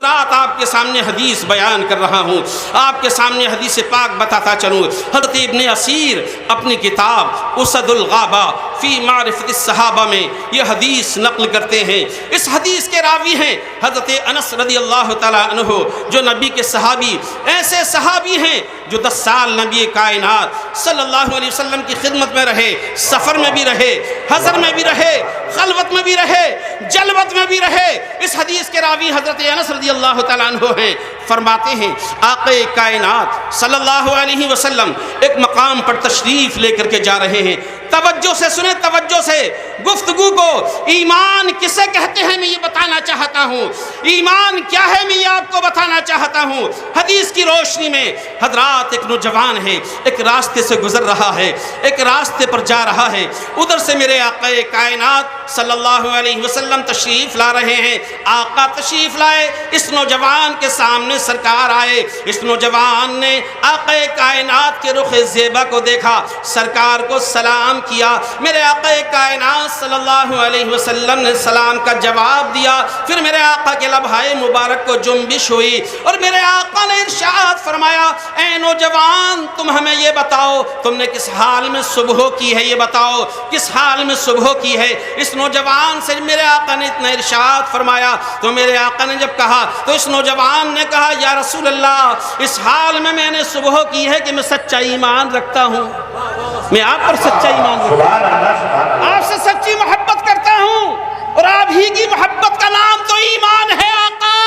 رات آپ کے سامنے حدیث بیان کر رہا ہوں، آپ کے سامنے حدیث پاک بتاتا چلوں۔ حضرت ابن اسیر اپنی کتاب اسد الغابہ فی معرفت الصحابہ میں یہ حدیث نقل کرتے ہیں۔ اس حدیث کے راوی ہیں حضرت انس رضی اللہ تعالیٰ عنہ، جو نبی کے صحابی، ایسے صحابی ہیں جو 10 سال نبی کائنات صلی اللہ علیہ وسلم کی خدمت میں رہے، سفر میں بھی رہے، حضر میں بھی رہے، خلوت میں بھی رہے، جلوت میں بھی رہے۔ اس حدیث کے راوی حضرت انس رضی اللہ تعالیٰ عنہ ہیں۔ فرماتے ہیں آقا کائنات صلی اللہ علیہ وسلم ایک مقام پر تشریف لے کر کے جا رہے ہیں۔ توجہ سے سنیں، توجہ سے گفتگو کو۔ ایمان کسے کہتے ہیں میں یہ بتانا چاہتا ہوں، ایمان کیا ہے میں یہ آپ کو بتانا چاہتا ہوں۔ حدیث کی روشنی میں حضرات ایک نوجوان ہے، ایک راستے سے گزر رہا ہے، ایک راستے پر جا رہا ہے، ادھر سے میرے آقا کائنات صلی اللہ علیہ وسلم تشریف لا رہے ہیں۔ آقا تشریف لائے، اس نوجوان کے سامنے سرکار آئے۔ اس نوجوان نے آقا کائنات کے رخ زیبا کو دیکھا، سرکار کو سلام کیا۔ میرے آقا کائنات صلی اللہ علیہ وسلم نے سلام کا جواب دیا۔ پھر میرے آقا کے لبھائے مبارک کو جنبش ہوئی اور میرے آقا نے ارشاد فرمایا، اے نوجوان تم ہمیں یہ بتاؤ تم نے کس حال میں صبح کی ہے، یہ بتاؤ کس حال میں صبح کی ہے۔ اس نوجوان سے میرے آقا نے اتنا ارشاد فرمایا تو میرے آقا نے جب کہا تو اس نوجوان نے کہا، یا رسول اللہ اس حال میں نے صبح کی ہے کہ میں سچا ایمان رکھتا ہوں، میں آپ پر سچا ایمان رکھتا ہوں، آپ سے سچی محبت کرتا ہوں، اور آپ ہی کی محبت کا نام تو ایمان ہے آقا۔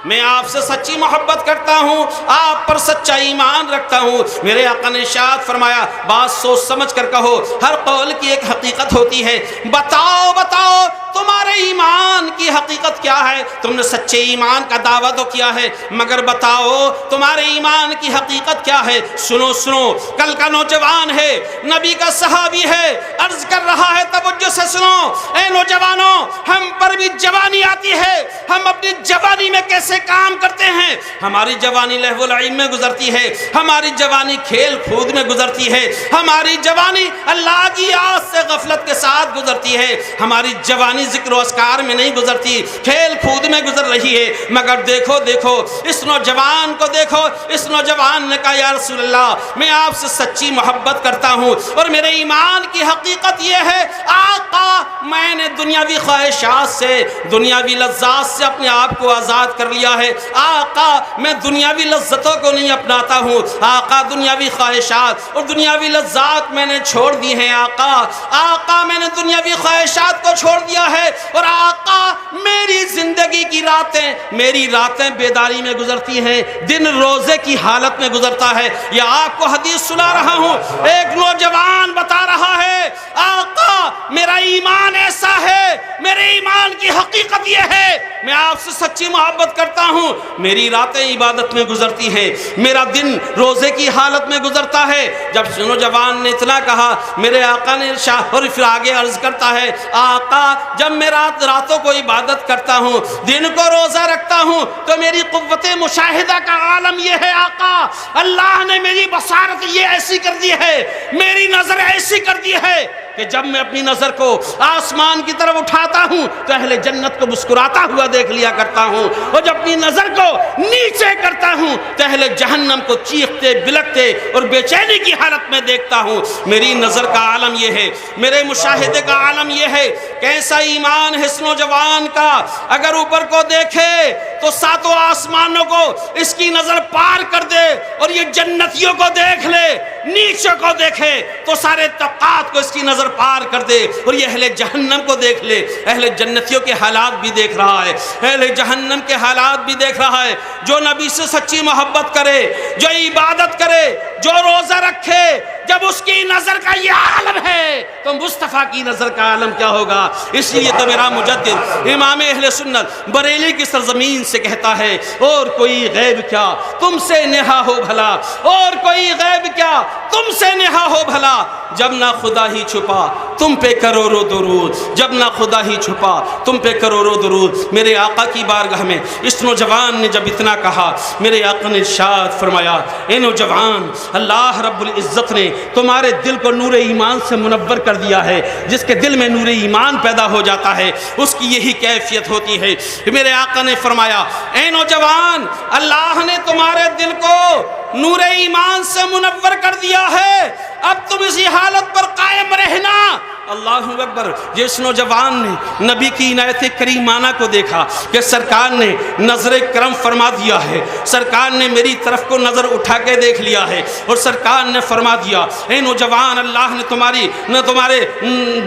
میں آپ سے سچی محبت کرتا ہوں، آپ پر سچا ایمان رکھتا ہوں۔ میرے آقا نے ارشاد فرمایا، بات سوچ سمجھ کر کہو، ہر قول کی ایک حقیقت ہوتی ہے، بتاؤ بتاؤ تمہارے ایمان کی حقیقت کیا ہے؟ تم نے سچے ایمان کا دعویٰ تو کیا ہے، مگر بتاؤ تمہارے ایمان کی حقیقت کیا ہے؟ سنو سنو، کل کا نوجوان ہے، نبی کا صحابی ہے، عرض کر رہا ہے، توجہ سے سنو۔ اے نوجوانوں، ہم پر بھی جوانی آتی ہے، ہم اپنی جوانی میں کیسے کام کرتے ہیں؟ ہماری جوانی لہو و لعب میں گزرتی ہے، ہماری جوانی کھیل کود میں گزرتی ہے، ہماری جوانی اللہ کی یاد سے غفلت کے ساتھ گزرتی ہے، ہماری جوانی ذکر و اذکار میں نہیں گزرتی، کھیل کود میں گزر رہی ہے۔ مگر دیکھو دیکھو اس نوجوان کو دیکھو، اس نوجوان نے کہا، یا رسول اللہ میں آپ سے سچی محبت کرتا ہوں اور میرے ایمان کی حقیقت یہ ہے آقا، میں نے دنیاوی خواہشات سے، دنیاوی لذات سے اپنے آپ کو آزاد کر لیا ہے آقا، میں دنیاوی لذتوں کو نہیں اپناتا ہوں آقا، دنیاوی خواہشات اور دنیاوی لذات میں نے چھوڑ دی ہیں آقا، آقا میں نے دنیاوی خواہشات کو چھوڑ دیا ہے، اور آقا میری زندگی کی راتیں، میری راتیں بیداری میں گزرتی ہیں، دن روزے کی حالت میں گزرتا ہے۔ یہ آپ کو حدیث سنا رہا ہوں، ایک نوجوان بتا رہا ہے، آقا میرا ایمان ایسا ہے، میرے ایمان کی حقیقت یہ ہے، میں آپ سے سچی محبت کرتا ہوں، میری راتیں عبادت میں گزرتی ہیں، میرا دن روزے کی حالت میں گزرتا ہے۔ جب نوجوان نے اتنا کہا، میرے آقا نے ارشاد، اور پھر آگے عرض کرتا ہے، آقا جب میں راتوں کو عبادت کرتا ہوں، دن کو روزہ رکھتا ہوں، تو میری قوت مشاہدہ کا عالم یہ ہے آقا، اللہ نے میری بصارت یہ ایسی کر دی ہے، میری نظر ایسی کر دی ہے کہ جب میں اپنی نظر کو آسمان کی طرف اٹھاتا ہوں تو اہل جنت کو مسکراتا ہوا دیکھ لیا کرتا ہوں، اور جب اپنی نظر کو نیچے کرتا ہوں تو اہل جہنم کو چیختے بلکتے اور بے چینی کی حالت میں دیکھتا ہوں۔ میری نظر کا عالم یہ ہے، میرے مشاہدے کا عالم یہ ہے۔ کیسا ایمان ہے اس نوجوان کا، اگر اوپر کو دیکھے تو ساتوں آسمانوں کو اس کی نظر پار کر دے، اور یہ جنتیوں کو دیکھ لے، نیچے کو دیکھے تو سارے طبقات کو اس کی نظر پار کر دے، اور یہ اہل جہنم کو دیکھ لے، اہل جنتیوں کے حالات بھی دیکھ رہا ہے، اہل جہنم کے حالات بھی دیکھ رہا ہے۔ جو نبی سے سچی محبت کرے، جو عبادت کرے، جو روزہ رکھے، جب اس کی نظر کا یہ عالم ہے تو مصطفیٰ کی نظر کا عالم کیا ہوگا؟ اس لیے تو میرا مجدد امام اہل سنت بریلی کی سرزمین سے کہتا ہے، اور کوئی غیب کیا تم سے نہا ہو بھلا، اور کوئی غیب کیا تم سے نہا ہو بھلا، جب نہ خدا ہی چھپا تم پہ کروڑوں درود، جب نہ خدا ہی چھپا تم پہ کروڑوں درود۔ میرے آقا کی بارگاہ میں اس نوجوان نے جب اتنا کہا، میرے آقا نے ارشاد فرمایا، اے نوجوان اللہ رب العزت نے تمہارے دل کو نور ایمان سے منور کر دیا ہے۔ جس کے دل میں نور ایمان پیدا ہو جاتا ہے اس کی یہی کیفیت ہوتی ہے۔ میرے آقا نے فرمایا اے نوجوان، اللہ نے تمہارے دل کو نور ایمان سے منور کر دیا ہے، اب تم اسی حالت پر قائم رہنا۔ اللہ اکبر۔ جس نوجوان نے نبی کی عنایت کریمانہ کو دیکھا کہ سرکار نے نظر کرم فرما دیا ہے، سرکار نے میری طرف کو نظر اٹھا کے دیکھ لیا ہے اور سرکار نے فرما دیا اے نوجوان، اللہ نے تمہارے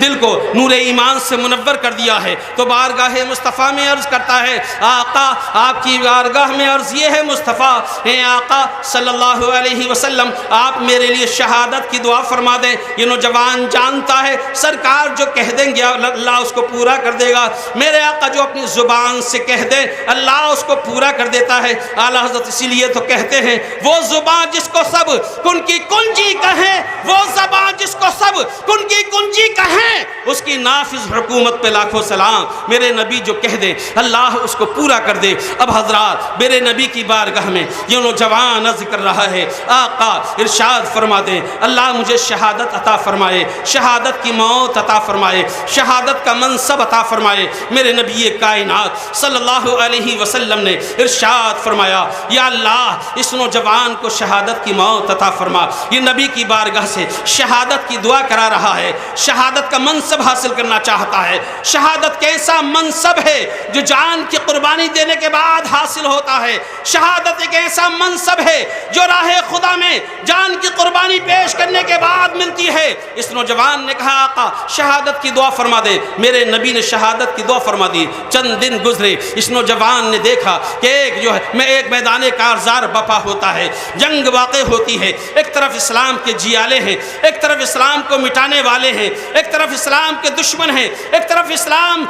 دل کو نور ایمان سے منور کر دیا ہے، تو بارگاہ مصطفیٰ میں عرض کرتا ہے آقا آپ کی بارگاہ میں عرض یہ ہے مصطفیٰ اے آقا صلی اللہ علیہ وسلم آپ میرے لیے شہادت کی دعا فرما دیں۔ یہ نوجوان جانتا ہے سرکار جو کہہ دیں گے اللہ اس کو پورا کر دے گا، میرے آقا جو اپنی زبان سے کہہ دیں اللہ اس کو پورا کر دیتا ہے۔ اعلیٰ حضرت اسی لیے تو کہتے ہیں وہ زبان جس کو سب کن کی کنجی کہیں، وہ زبان جس کو سب کن کی کنجی کہیں، اس کی نافذ حکومت پہ لاکھوں سلام۔ میرے نبی جو کہہ دے اللہ اس کو پورا کر دے۔ اب حضرات میرے نبی کی بارگاہ میں یہ نوجوان عرض کر رہا ہے آقا ارشاد فرما دیں اللہ مجھے شہادت عطا فرمائے، شہادت کی موت عطا فرمائے، شہادت کا منصب عطا فرمائے۔ میرے نبی کائنات صلی اللہ علیہ وسلم نے ارشاد فرمایا یا اللہ اس نوجوان کو شہادت کی موت عطا فرما۔ یہ نبی کی بارگاہ سے شہادت کی دعا کرا رہا ہے، شہادت کا منصب حاصل کرنا چاہتا ہے۔ شہادت کیسا منصب ہے جو جان کی قربانی دینے کے بعد حاصل ہوتا ہے، شہادت ایک ایسا منصب ہے جو راہ خدا میں جان کی قربانی پیش کرنے کے بعد ملتی ہے۔ اس نوجوان نے کہا آقا شہادت کی دعا فرما دے، میرے نبی نے شہادت کی دعا فرما دی۔ چند دن گزرے، اس نوجوان نے دیکھا کہ ایک میدان کارزار بپا ہوتا ہے، جنگ واقع ہوتی ہے، ایک طرف اسلام کے جیالے ہیں، ایک طرف اسلام کو مٹانے والے ہیں، ایک طرف اسلام کے دشمن ہیں، ایک طرف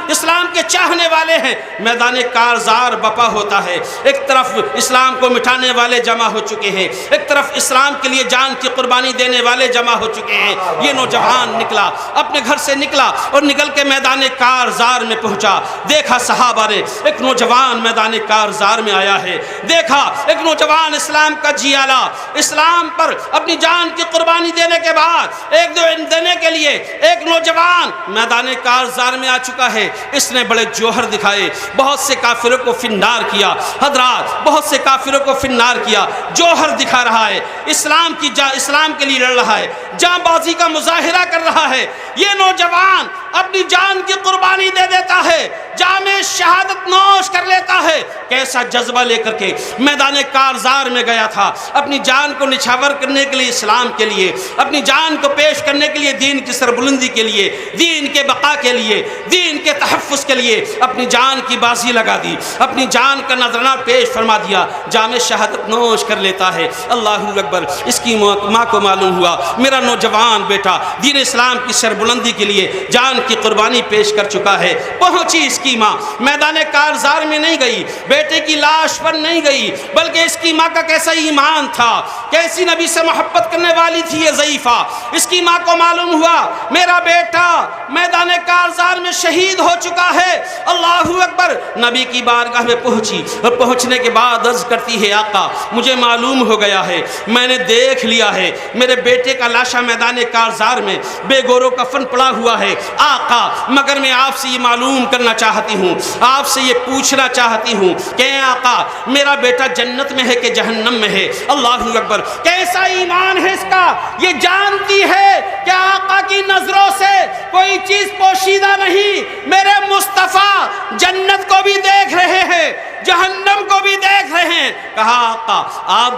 اسلام کے چاہنے والے ہیں۔ میدان کارزار بپا ہوتا ہے، ایک طرف اسلام کو مٹانے والے جمع ہو چکے ہیں، ایک طرف اسلام کے لیے جان کی قربانی دینے والے جمع ہو چکے ہیں۔ یہ نوجوان نکلا، اپنے گھر سے نکلا اور نکل کے میدان کارزار میں پہنچا۔ دیکھا صحابہ نے ایک نوجوان میدان کارزار میں آیا ہے، دیکھا ایک نوجوان اسلام کا جیالہ، اسلام پر اپنی جان کی قربانی دینے کے بعد دینے کے لیے ایک نوجوان میدان کارزار میں آ چکا ہے۔ اس نے بڑے جوہر دکھائے، بہت سے کافروں کو فنار کیا، حضرات بہت سے کافروں کو فنار کیا، جوہر دکھا رہا ہے، اسلام کے لیے لڑ رہا ہے، جاں بازی کا مظاہرہ کر رہا ہے۔ یہ نوجوان اپنی جان کی قربانی دے دیتا ہے، جام شہادت نوش کر لیتا ہے۔ کیسا جذبہ لے کر کے میدان کارزار میں گیا تھا، اپنی جان کو نچھاور کرنے کے لیے، اسلام کے لیے، اپنی جان کو پیش کرنے کے لیے، دین کی سربلندی کے لیے، دین کے بقا کے لیے، دین کے تحفظ کے لیے اپنی جان کی بازی لگا دی، اپنی جان کا نذرانہ پیش فرما دیا، جام شہادت نوش کر لیتا ہے۔ اللہ اکبر۔ اس کی ماں کو معلوم ہوا میرا نوجوان بیٹا دین اسلام کی سربلندی کے لیے جان کی قربانی پیش کر چکا ہے۔ پہنچی اس کی ماں، میدان کارزار میں نہیں گئی، بیٹے کی لاش پر نہیں گئی، بلکہ اس کی ماں کا کیسا ایمان تھا، کیسی نبی سے محبت کرنے والی تھی یہ ضعیفہ۔ اس کی ماں کو معلوم ہوا میرا بیٹا میدان کارزار میں شہید ہو چکا ہے۔ اللہ اکبر۔ نبی کی بارگاہ میں پہنچی اور پہنچنے کے بعد عرض کرتی ہے آقا مجھے معلوم ہو گیا ہے، میں نے دیکھ لیا ہے میرے بیٹے کا لاشا میدان کارزار میں بے گورو کفن پڑا ہوا ہے آقا، مگر میں آپ سے یہ معلوم کرنا چاہتی ہوں، آپ سے یہ پوچھنا چاہتی ہوں کہ آقا میرا بیٹا جنت میں ہے کہ جہنم میں ہے؟ اللہ اکبر۔ کیسا ایمان ہے اس کا، یہ جانتی ہے کہ آقا کی نظروں سے کوئی چیز پوشیدہ نہیں، میرے مصطفیٰ جنت کو بھی دیکھ رہے ہیں، جہنم کو بھی دیکھ رہے ہیں۔ کہا آقا آپ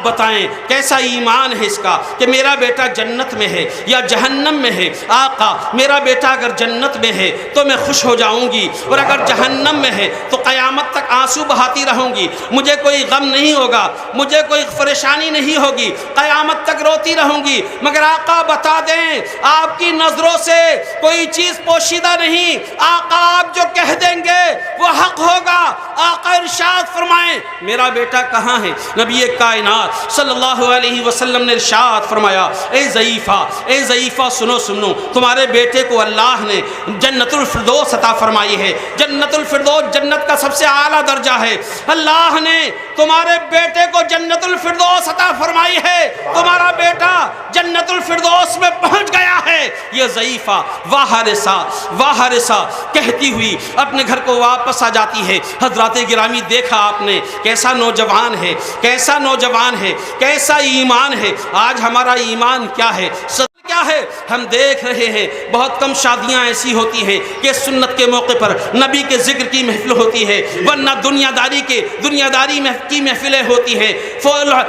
بتائیں کیسا ایمان ہے اس کا کہ میرا بیٹا جنت میں ہے یا جہنم میں ہے؟ آقا میرا بیٹا اگر جنت میں ہے تو میں خوش ہو جاؤں گی، اور اگر جہنم میں ہے تو قیامت تک آنسو بہاتی رہوں گی، مجھے کوئی غم نہیں ہوگا، مجھے کوئی پریشانی نہیں ہوگی، قیامت تک روتی رہوں گی۔ مگر آقا بتا دیں آپ کی نظروں سے کوئی چیز پوشیدہ نہیں، آقا آپ جو کہہ دیں گے وہ حق ہوگا۔ آقا ارشاد فرمائیں میرا بیٹا کہاں ہے؟ نبی کائنات صلی اللہ علیہ وسلم نے ارشاد فرمایا اے ضعیفہ سنو تمہارے بیٹے کو اللہ نے جنت الفردوس عطا فرمائی ہے۔ جنت الفردوس جنت کا سب سے اعلیٰ درجہ ہے۔ اللہ نے تمہارے بیٹے کو جنت الفردوس عطا فرمائی ہے، تمہارا بیٹا جنت الفردوس میں پہنچ گیا ہے۔ یہ ضعیفہ واحرسہ کہتی ہوئی اپنے گھر کو واپس آ جاتی ہے۔ حضرات گرامی دیکھا آپ نے کیسا نوجوان ہے، کیسا نوجوان ہے، کیسا ایمان ہے۔ آج ہمارا ایمان کیا ہے، کیا ہے؟ ہم دیکھ رہے ہیں بہت کم شادیاں ایسی ہوتی ہیں کہ سنت کے موقع پر نبی کے ذکر کی محفل ہوتی ہے، ورنہ دنیا داری کی محفلیں ہوتی ہیں،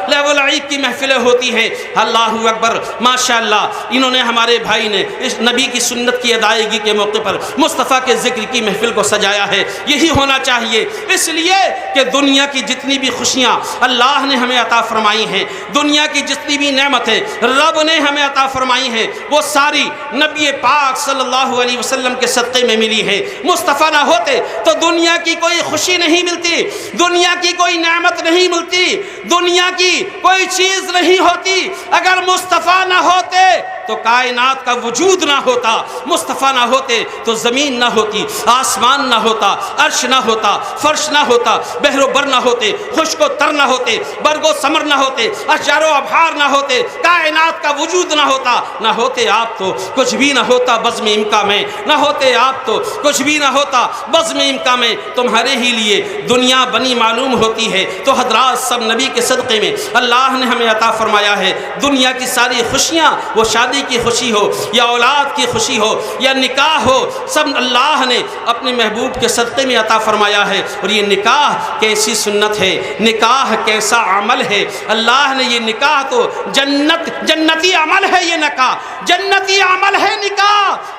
لیول عید کی محفلیں ہوتی ہیں۔ اللہ اکبر، ماشاءاللہ انہوں نے، ہمارے بھائی نے اس نبی کی سنت کی ادائیگی کے موقع پر مصطفیٰ کے ذکر کی محفل کو سجایا ہے۔ یہی ہونا چاہیے، اس لیے کہ دنیا کی جتنی بھی خوشیاں اللہ نے ہمیں عطا فرمائی ہیں، دنیا کی جتنی بھی نعمتیں رب نے ہمیں عطا فرمائی ہیں، وہ ساری نبی پاک صلی اللہ علیہ وسلم کے صدقے میں ملی ہے۔ مصطفیٰ نہ ہوتے تو دنیا کی کوئی خوشی نہیں ملتی، دنیا کی کوئی نعمت نہیں ملتی، دنیا کی کوئی چیز نہیں ہوتی۔ اگر مصطفیٰ نہ ہوتے تو کائنات کا وجود نہ ہوتا، مصطفیٰ نہ ہوتے تو زمین نہ ہوتی، آسمان نہ ہوتا، عرش نہ ہوتا، فرش نہ ہوتا، بحر و بر نہ ہوتے، خشک و تر نہ ہوتے، برگ و ثمر نہ ہوتے، اشجار و ابحار نہ ہوتے، کائنات کا وجود نہ ہوتا۔ نہ ہوتے آپ تو کچھ بھی نہ ہوتا بزم امکا میں، نہ ہوتے آپ تو کچھ بھی نہ ہوتا بزم امکا میں۔ تمہارے ہی لیے دنیا بنی معلوم ہوتی ہے، تو حضرات سب نبی کے صدقے میں اللہ نے ہمیں عطا فرمایا ہے۔ دنیا کی ساری خوشیاں، وہ شادی کی خوشی ہو یا اولاد کی خوشی ہو یا نکاح ہو، سب اللہ نے اپنے محبوب کے صدقے میں عطا فرمایا ہے۔ اور یہ نکاح کیسی سنت ہے، نکاح کیسا عمل ہے۔ اللہ نے یہ نکاح تو جنتی عمل ہے، یہ نکاح جنتی عمل ہے۔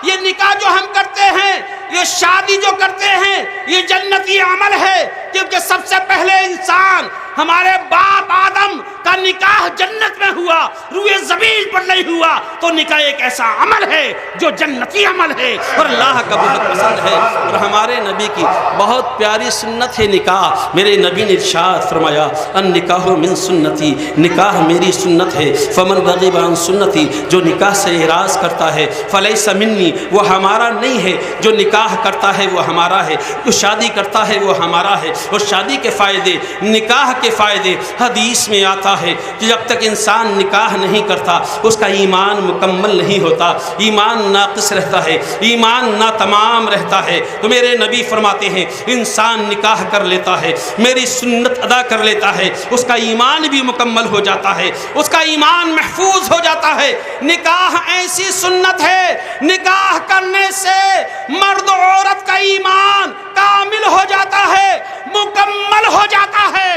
یہ نکاح جو ہم کرتے ہیں، یہ شادی جو کرتے ہیں، یہ جنتی عمل ہے، کیونکہ سب سے پہلے انسان ہمارے باپ آدم کا نکاح جنت میں ہوا، روئے زمین پر نہیں ہوا۔ تو نکاح ایک ایسا عمل ہے جو جنتی عمل ہے اور اللہ کا بہت پسند ہے، اور ہمارے نبی کی بہت پیاری سنت ہے نکاح۔ میرے نبی نے ارشاد فرمایا، النکاح من سنتی، نکاح میری سنت ہے، فمن رغب عن سنتی، جو نکاح سے اعراض کرتا ہے، فلیس منی، وہ ہمارا نہیں ہے۔ جو نکاح کرتا ہے وہ ہمارا ہے، جو شادی کرتا ہے وہ ہمارا ہے۔ اور شادی کے فائدے، نکاح کے فائدے، حدیث میں آتا ہے کہ جب تک انسان نکاح نہیں کرتا اس کا ایمان مکمل نہیں ہوتا، ایمان ناقص رہتا ہے، ایمان ناتمام رہتا ہے۔ تو میرے نبی فرماتے ہیں انسان نکاح کر لیتا ہے، میری سنت ادا کر لیتا ہے، اس کا ایمان بھی مکمل ہو جاتا ہے، اس کا ایمان محفوظ ہو جاتا ہے۔ نکاح ایسی سنت ہے، نکاح کرنے سے مرد و عورت کا ایمان کامل ہو جاتا ہے، مکمل ہو جاتا ہے۔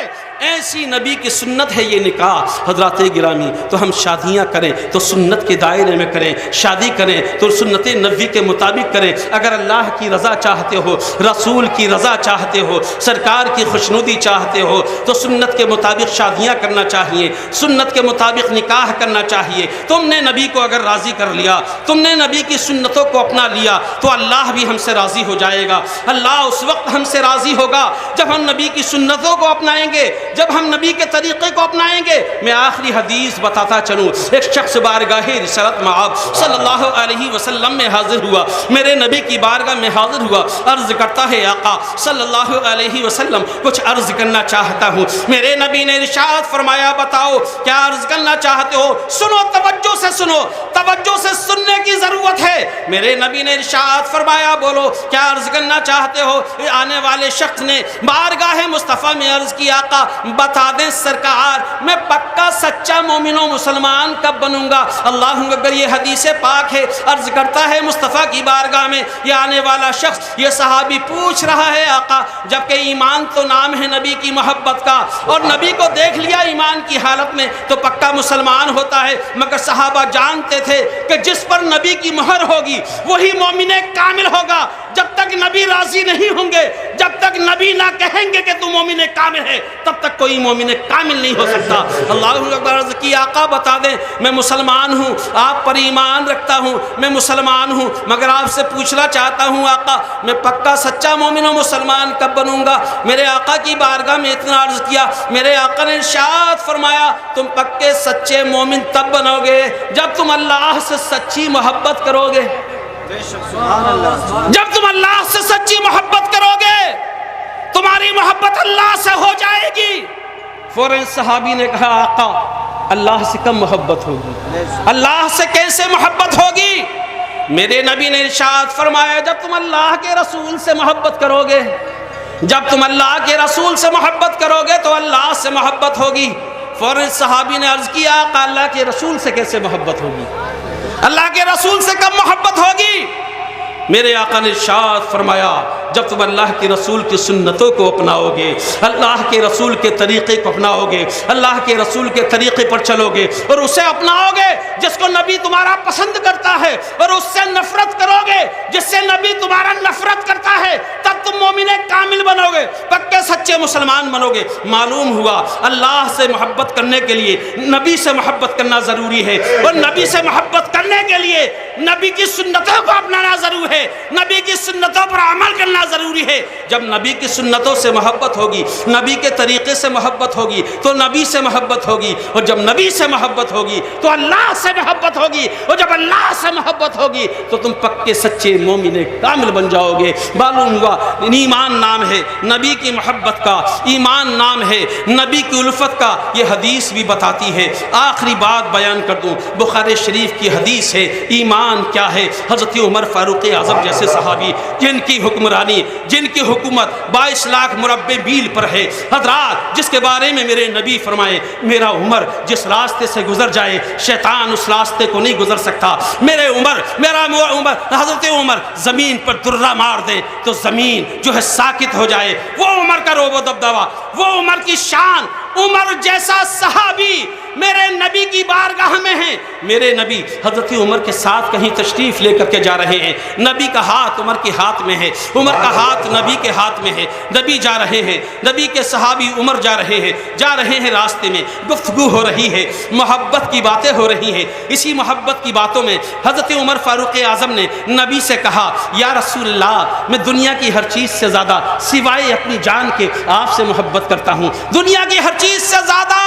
ایسی نبی کی سنت ہے یہ نکاح۔ حضرات گرامی، تو ہم شادیاں کریں تو سنت کے دائرے میں کریں، شادی کریں تو سنت نبی کے مطابق کریں۔ اگر اللہ کی رضا چاہتے ہو، رسول کی رضا چاہتے ہو، سرکار کی خوشنودی چاہتے ہو، تو سنت کے مطابق شادیاں کرنا چاہیے، سنت کے مطابق نکاح کرنا چاہیے۔ تم نے نبی کو اگر راضی کر لیا، تم نے نبی کی سنتوں کو اپنا لیا، تو اللہ بھی ہم سے راضی ہو جائے گا۔ اللہ اس وقت ہم سے راضی ہوگا جب ہم نبی کی سنتوں کو اپنائیں گے، جب ہم نبی کے طریقے کو اپنائیں گے۔ میں آخری حدیث بتاتا چلوں، ایک شخص بارگاہ رسالت مآب صلی اللہ علیہ وسلم میں حاضر ہوا، میرے نبی کی بارگاہ میں حاضر ہوا، عرض کرتا ہے آقا صلی اللہ علیہ وسلم کچھ عرض کرنا چاہتا ہوں۔ میرے نبی نے ارشاد فرمایا بتاؤ کیا عرض کرنا چاہتے ہو؟ سنو، توجہ سے سنو، توجہ سے سننے کی ضرورت ہے۔ میرے نبی نے ارشاد فرمایا بولو کیا عرض کرنا چاہتے ہو؟ آنے والے شخص نے بارگاہ مصطفیٰ میں عرض کیا آقا بتا دیں سرکار میں پکا سچا مومن و مسلمان کب بنوں گا؟ اللہ اکبر، یہ حدیث پاک ہے۔ عرض کرتا ہے مصطفیٰ کی بارگاہ میں یہ آنے والا شخص، یہ صحابی پوچھ رہا ہے آقا جبکہ ایمان تو نام ہے نبی کی محبت کا، اور نبی کو دیکھ لیا ایمان کی حالت میں تو پکا مسلمان ہوتا ہے، مگر صحابہ جانتے تھے کہ جس پر نبی کی مہر ہوگی وہی مومن کامل ہوگا۔ جب تک نبی راضی نہیں ہوں گے، جب تک نبی نہ کہیں گے کہ تو مومن کامل ہے، تب تک کوئی مومن کامل نہیں ہو سکتا۔ اللہ اکبر، عرض کی آقا بتا دیں میں مسلمان ہوں، آپ پر ایمان رکھتا ہوں، میں مسلمان ہوں، مگر آپ سے پوچھنا چاہتا ہوں آقا میں پکا سچا مومن و مسلمان کب بنوں گا؟ میرے آقا کی بارگاہ میں اتنا عرض کیا، میرے آقا نے ارشاد فرمایا تم پکے سچے مومن تب بنو گے جب تم اللہ سے سچی محبت کرو گے۔ جب تم اللہ سے سچی محبت کرو گے، تمہاری محبت اللہ سے ہو جائے گی، فوراً صحابی نے کہا آقا اللہ سے کم محبت ہوگی، اللہ سے کیسے محبت ہوگی؟ میرے نبی نے ارشاد فرمایا جب تم اللہ کے رسول سے محبت کرو گے، جب تم اللہ کے رسول سے محبت کرو گے تو اللہ سے محبت ہوگی۔ فوراً صحابی نے عرض کیا آقا اللہ کے رسول سے کیسے محبت ہوگی؟ اللہ کے رسول سے کب محبت ہوگی؟ میرے آقا نے ارشاد فرمایا جب تم اللہ کے رسول کی سنتوں کو اپناؤ گے، اللہ کے رسول کے طریقے کو اپناؤ گے، اللہ کے رسول کے طریقے پر چلو گے اور اسے اپناؤ گے جس کو نبی تمہارا پسند کرتا ہے، اور اس سے نفرت کرو گے جس سے نبی تمہارا نفرت کرتا ہے، تب تم مومن کامل بنو گے، پکے سچے مسلمان بنو گے۔ معلوم ہوا اللہ سے محبت کرنے کے لیے نبی سے محبت کرنا ضروری ہے، اور نبی سے محبت کرنے کے لیے نبی کی سنتوں کو اپنانا ضروری ہے، نبی کی سنتوں پر عمل کرنا ضروری ہے۔ جب نبی کی سنتوں سے محبت ہوگی، نبی کے طریقے سے محبت ہوگی تو نبی سے محبت ہوگی، اور جب نبی سے محبت ہوگی تو اللہ سے محبت ہوگی، اور جب اللہ سے محبت ہوگی تو تم پکے سچے مومن کامل بن جاؤ گے۔ معلوم ہوا ایمان نام ہے نبی کی محبت کا، ایمان نام ہے نبی کی الفت کا، یہ حدیث بھی بتاتی ہے۔ آخری بات بیان کر دوں، بخاری شریف کی حدیث ہے ایمان کیا ہے۔ حضرت عمر فاروق اعظم جیسے صحابی جن کی حکمرانی، جن کی حکومت 22 لاکھ مربع میل پر ہے، حضرات جس کے بارے میں میرے نبی فرمائے میرا عمر جس راستے سے گزر جائے شیطان اس راستے کو نہیں گزر سکتا، میرا عمر حضرت عمر زمین پر درہ مار دے تو زمین جو ہے ساکت ہو جائے، وہ عمر کا روب و دبدبہ، وہ عمر کی شان، عمر جیسا صحابی میرے نبی کی بارگاہ میں ہیں۔ میرے نبی حضرت عمر کے ساتھ کہیں تشریف لے کر کے جا رہے ہیں، نبی کا ہاتھ عمر کے ہاتھ میں ہے، عمر کا ہاتھ نبی کے ہاتھ میں ہے، نبی جا رہے ہیں، نبی کے صحابی عمر جا رہے ہیں راستے میں گفتگو ہو رہی ہے، محبت کی باتیں ہو رہی ہیں۔ اسی محبت کی باتوں میں حضرت عمر فاروق اعظم نے نبی سے کہا یا رسول اللہ میں دنیا کی ہر چیز سے زیادہ سوائے اپنی جان کے آپ سے محبت کرتا ہوں، دنیا کی ہر چیز سے زیادہ،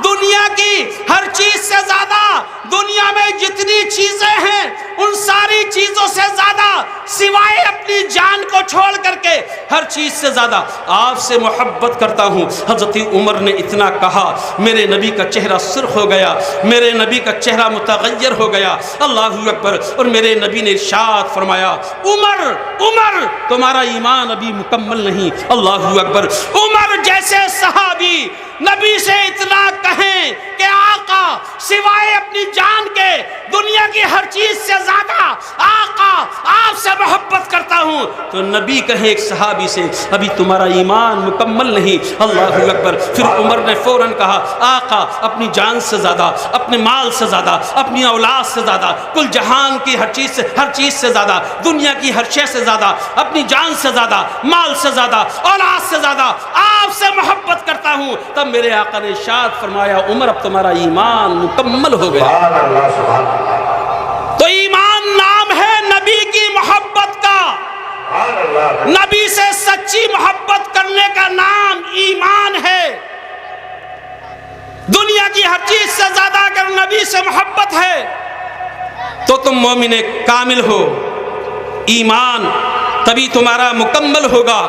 دنیا کی ہر چیز سے زیادہ، دنیا میں جتنی چیزیں ہیں ان ساری چیزوں سے زیادہ سوائے اپنی جان کو چھوڑ کر کے ہر چیز سے زیادہ آپ سے محبت کرتا ہوں۔ حضرت عمر نے اتنا کہا میرے نبی کا چہرہ سرخ ہو گیا، میرے نبی کا چہرہ متغیر ہو گیا، اللہ اکبر، اور میرے نبی نے ارشاد فرمایا عمر عمر تمہارا ایمان ابھی مکمل نہیں، اللہ اکبر۔ عمر جیسے صحابی نبی سے اتنا کہیں کہ آقا سوائے اپنی جان کے دنیا کی ہر چیز سے زیادہ آقا آپ سے محبت کرتا ہوں، تو نبی کہیں ایک صحابی سے ابھی تمہارا ایمان مکمل نہیں، اللہ اکبر۔ پھر عمر نے فوراً کہا آقا اپنی جان سے زیادہ، اپنے مال سے زیادہ، اپنی اولاد سے زیادہ، کل جہان کی ہر چیز سے زیادہ، دنیا کی ہر شے سے زیادہ، اپنی جان سے زیادہ، مال سے زیادہ، اولاد سے زیادہ آپ سے محبت کرتا ہوں۔ تب میرے آقا نے ارشاد فرمایا عمر اب تمہارا ایمان مکمل ہو گیا۔ تو ایمان نام ہے نبی کی محبت کا، نبی سے سچی محبت کرنے کا نام ایمان ہے۔ دنیا کی ہر چیز سے زیادہ اگر نبی سے محبت ہے تو تم مومن کامل ہو، ایمان تبھی تمہارا مکمل ہوگا۔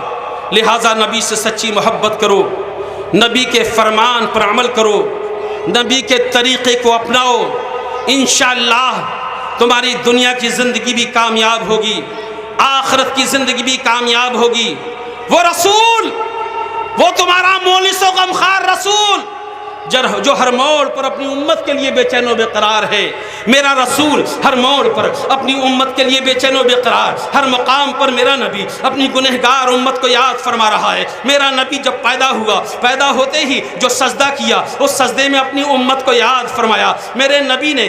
لہٰذا نبی سے سچی محبت کرو، نبی کے فرمان پر عمل کرو، نبی کے طریقے کو اپناؤ، انشاءاللہ تمہاری دنیا کی زندگی بھی کامیاب ہوگی، آخرت کی زندگی بھی کامیاب ہوگی۔ وہ رسول، وہ تمہارا مونس و غمخوار رسول جو ہر موڑ پر اپنی امت کے لیے بے چین و بے قرار ہے، میرا رسول ہر موڑ پر اپنی امت کے لیے بے چین و بے قرار، ہر مقام پر میرا نبی اپنی گنہگار امت کو یاد فرما رہا ہے۔ میرا نبی جب پیدا ہوا، پیدا ہوتے ہی جو سجدہ کیا اس سجدے میں اپنی امت کو یاد فرمایا۔ میرے نبی نے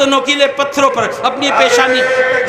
نوکیلے پتھروں پر اپنی پیشانی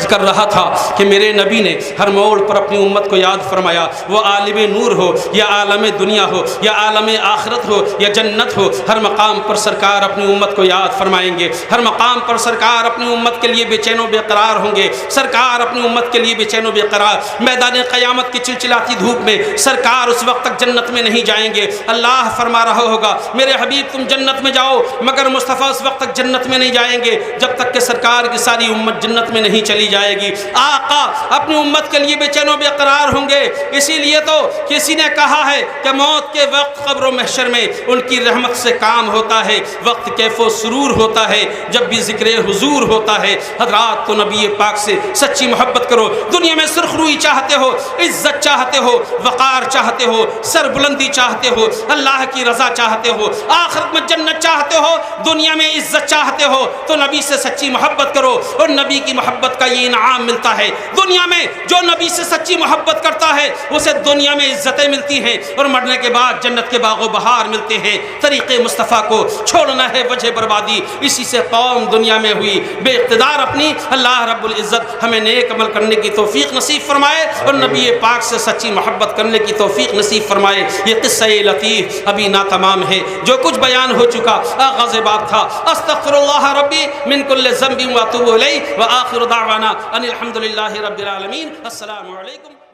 کر رہا تھا کہ میرے نبی نے ہر موڑ پر اپنی امت کو یاد فرمایا، وہ عالم نور ہو یا عالم دنیا ہو یا عالم آخرت ہو یا جنت ہو، ہر مقام پر سرکار اپنی امت کو یاد فرمائیں گے، ہر مقام پر سرکار اپنی امت کے لیے بے چین و بے قرار ہوں گے، سرکار اپنی امت کے لیے بے چین و بے قرار، میدان قیامت کی چلچلاتی دھوپ میں سرکار اس وقت تک جنت میں نہیں جائیں گے۔ اللہ فرما رہا ہوگا میرے حبیب تم جنت میں جاؤ، مگر مصطفیٰ اس وقت تک جنت میں نہیں جائیں گے جب تک کہ سرکار کی ساری امت جنت میں نہیں چلی جائے گی۔ آقا اپنی امت کے لیے بے چین و بے قرار ہوں گے، اسی لیے تو کسی نے کہا ہے کہ موت کے وقت قبر و محشر میں ان کی رحمت سے کام ہوتا ہے، وقت کیف و سرور ہوتا ہے جب بھی ذکر حضور ہوتا ہے۔ حضرات تو نبی پاک سے سچی محبت کرو، دنیا میں سرخ روئی چاہتے ہو، عزت چاہتے ہو، وقار چاہتے ہو، سر بلندی چاہتے ہو، اللہ کی رضا چاہتے ہو، آخرت میں جنت چاہتے ہو، دنیا میں عزت چاہتے ہو تو نبی سے سچی محبت کرو، اور نبی کی محبت کا یہ انعام ملتا ہے۔ دنیا میں جو نبی سے سچی محبت کرتا ہے اسے دنیا میں عزتیں ملتی ہیں اور مرنے کے بعد جنت کے باغ و بہار ملتے ہیں۔ طریق مصطفیٰ کو چھوڑنا ہے وجہ بربادی، اسی سے قوم دنیا میں ہوئی بے اقتدار اپنی۔ اللہ رب العزت ہمیں نیک عمل کرنے کی توفیق نصیب فرمائے اور نبی پاک سے سچی محبت کرنے کی توفیق نصیب فرمائے۔ یہ قصہ لطیف ابھی ناتمام ہے، جو کچھ بیان ہو چکا آغاز بات تھا۔ استغفر اللہ ربی من کل ذنب واتوب الیہ، وآخر دعوانا ان الحمد للہ رب العالمین۔ السلام علیکم۔